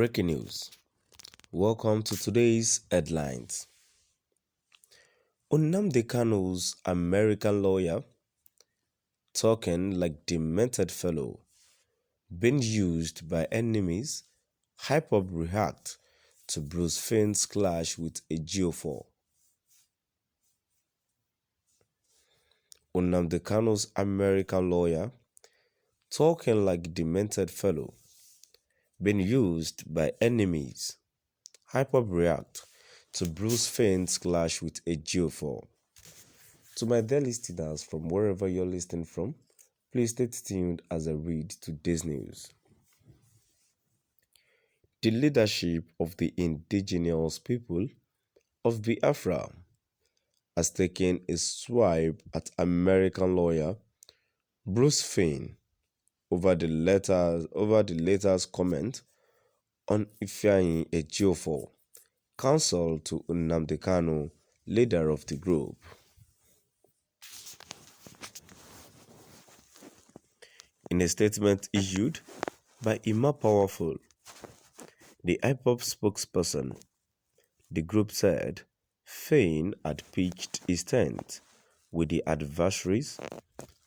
Breaking news. Welcome to today's headlines. Nnamdi Kanus, American lawyer, talking like demented fellow, being used by enemies, hype-up react to Bruce Fene's clash with a Geofor. Nnamdi Kanus, American lawyer, talking like demented fellow, being used by enemies, hype-up react to Bruce Fene's clash with a Geofor. To my dear listeners from wherever you're listening from, please stay tuned as I read today's news. The leadership of the indigenous people of Biafra has taken a swipe at American lawyer Bruce Fane over the latter's comment on Ifeanyi Ejiofor, counsel to Nnamdi Kanu, leader of the group. In a statement issued by Ima Powerful, the IPOP spokesperson, the group said Fane had pitched his tent with the adversaries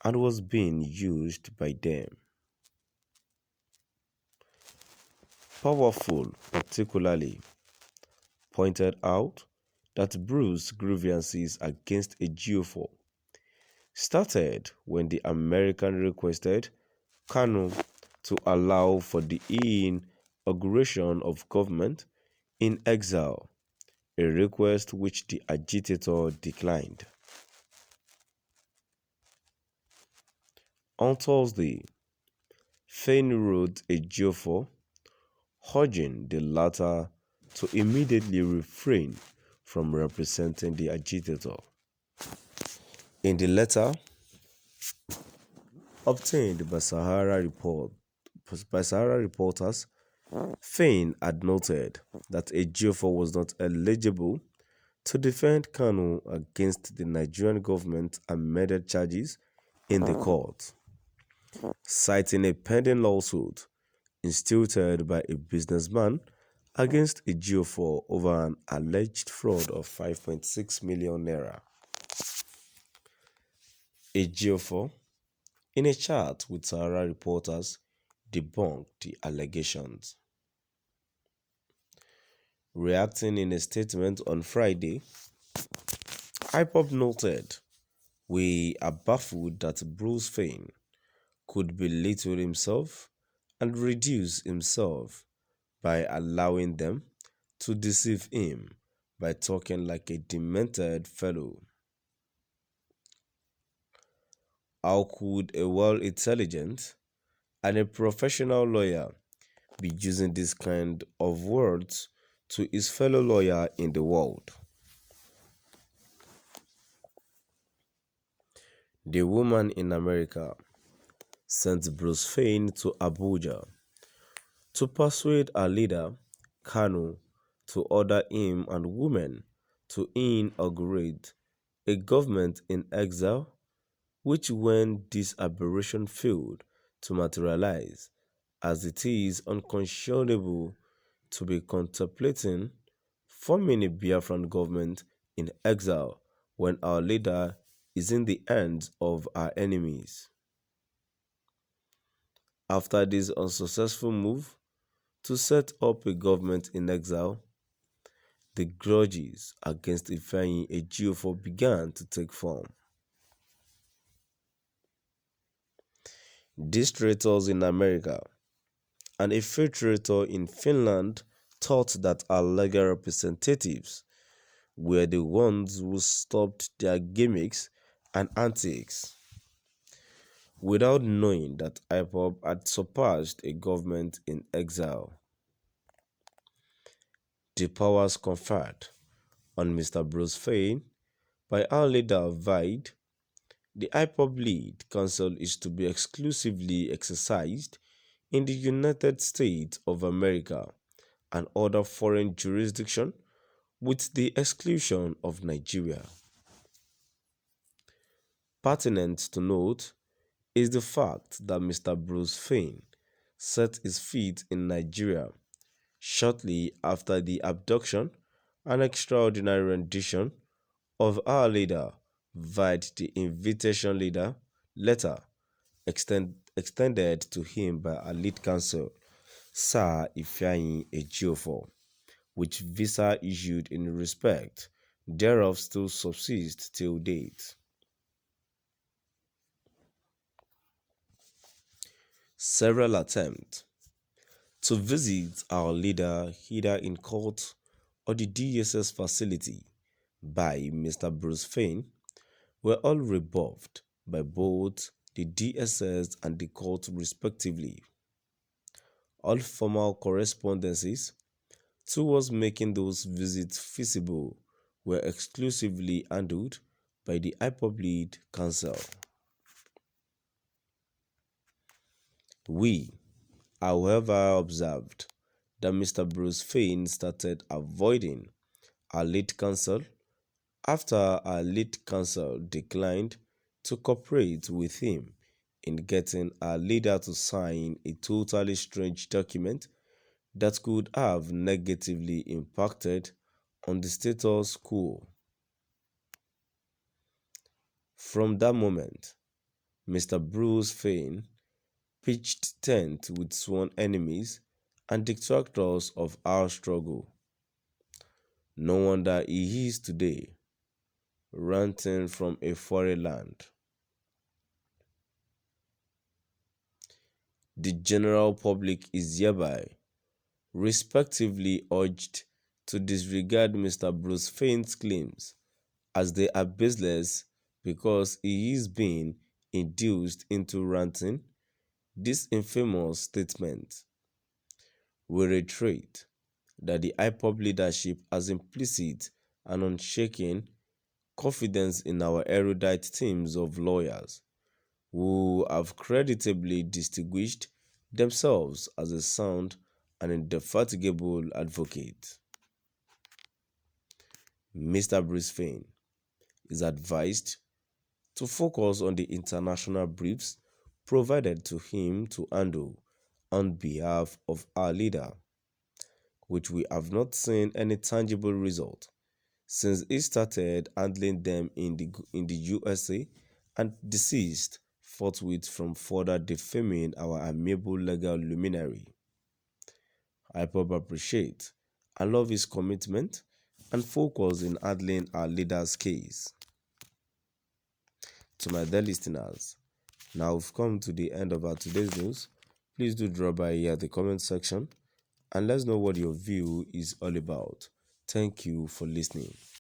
and was being used by them. Powerful particularly pointed out that Bruce's grievances against Ejiofor started when the American requested Kanu to allow for the inauguration of government in exile, a request which the agitator declined. On Thursday, Fane wrote Ejiofor urging the latter to immediately refrain from representing the agitator. In the letter obtained by Sahara reporters, Fane had noted that Ejiofor was not eligible to defend Kanu against the Nigerian government amended charges in the court, citing a pending lawsuit instituted by a businessman against Ejiofor over an alleged fraud of 5.6 million naira. Ejiofor, in a chat with Sahara reporters, debunked the allegations. Reacting in a statement on Friday, IPOP noted, "We are baffled that Bruce Fane could belittle himself and reduce himself by allowing them to deceive him by talking like a demented fellow. How could a well-intelligent and a professional lawyer be using this kind of words to his fellow lawyer in the world?" The woman in America sent Bruce Fane to Abuja to persuade her leader, Kanu, to order him and women to inaugurate a government in exile, which when this aberration failed to materialize, as it is unconscionable to be contemplating forming a Biafran government in exile when our leader is in the hands of our enemies. After this unsuccessful move to set up a government in exile, the grudges against Ifeanyi Ejiofor began to take form. These traitors in America and a free traitor in Finland thought that our legal representatives were the ones who stopped their gimmicks and antics, without knowing that IPOP had surpassed a government in exile. The powers conferred on Mr. Bruce Fane by our leader vied, the IPOP lead counsel is to be exclusively exercised in the United States of America and other foreign jurisdictions with the exclusion of Nigeria. Pertinent to note is the fact that Mr. Bruce Fane set his feet in Nigeria Shortly after the abduction, an extraordinary rendition of our leader via the invitation letter extended to him by our lead counsel, Sir Ifeanyi Ejiofor, which visa issued in respect thereof still subsists till date. Several attempts to visit our leader either in court or the DSS facility by Mr. Bruce Fein were all rebuffed by both the DSS and the court respectively. All formal correspondences towards making those visits feasible were exclusively handled by the IPOB Council. We, however, observed that Mr. Bruce Fein started avoiding our lead counsel after our lead counsel declined to cooperate with him in getting our leader to sign a totally strange document that could have negatively impacted on the status quo. From that moment, Mr. Bruce Fein pitched tent with sworn enemies and detractors of our struggle. No wonder he is today ranting from a foreign land. The general public is hereby respectively urged to disregard Mr. Bruce Fein's claims as they are baseless because he is being induced into ranting this infamous statement. We reiterate that the IPOB leadership has implicit and unshaken confidence in our erudite teams of lawyers who have creditably distinguished themselves as a sound and indefatigable advocate. Mr. Brisbane is advised to focus on the international briefs provided to him to handle on behalf of our leader, which we have not seen any tangible result since he started handling them in the USA and desist forthwith from further defaming our amiable legal luminary. I probably appreciate and love his commitment and focus in handling our leader's case. To my dear listeners, now we've come to the end of our today's news. Please do drop by here at the comment section and let us know what your view is all about. Thank you for listening.